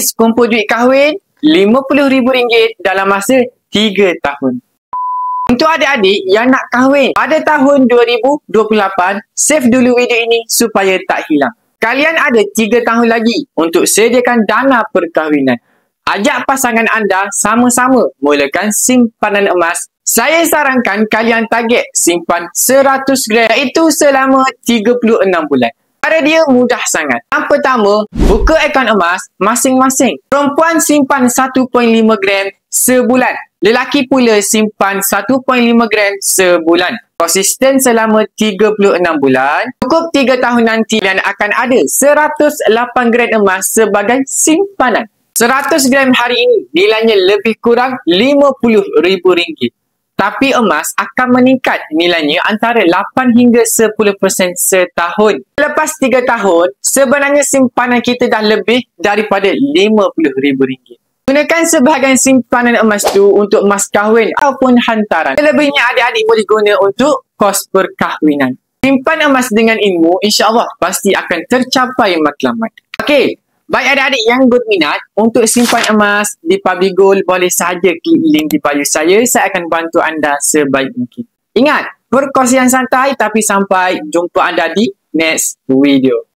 Guys, kumpul duit kahwin RM50,000 dalam masa 3 tahun. Untuk adik-adik yang nak kahwin pada tahun 2028, save dulu video ini supaya tak hilang. Kalian ada 3 tahun lagi untuk sediakan dana perkahwinan. Ajak pasangan anda sama-sama mulakan simpanan emas. Saya sarankan kalian target simpan 100 gram iaitu selama 36 bulan. Cara dia mudah sangat. Yang pertama, buka akaun emas masing-masing. Perempuan simpan 1.5 gram sebulan. Lelaki pula simpan 1.5 gram sebulan. Konsisten selama 36 bulan. Cukup 3 tahun nanti kalian akan ada 108 gram emas sebagai simpanan. 100 gram hari ini nilainya lebih kurang RM50,000. Tapi emas akan meningkat nilainya antara 8 hingga 10% setahun. Lepas 3 tahun, sebenarnya simpanan kita dah lebih daripada RM50,000. Gunakan sebahagian simpanan emas tu untuk mas kahwin ataupun hantaran. Selebihnya adik-adik boleh guna untuk kos perkahwinan. Simpan emas dengan ilmu, insya-Allah pasti akan tercapai matlamat. Okey. Baik adik-adik yang berminat untuk simpan emas di Public Gold, boleh sahaja klik link di bio saya. Saya akan bantu anda sebaik mungkin. Ingat, perkongsian santai tapi sampai jumpa anda di next video.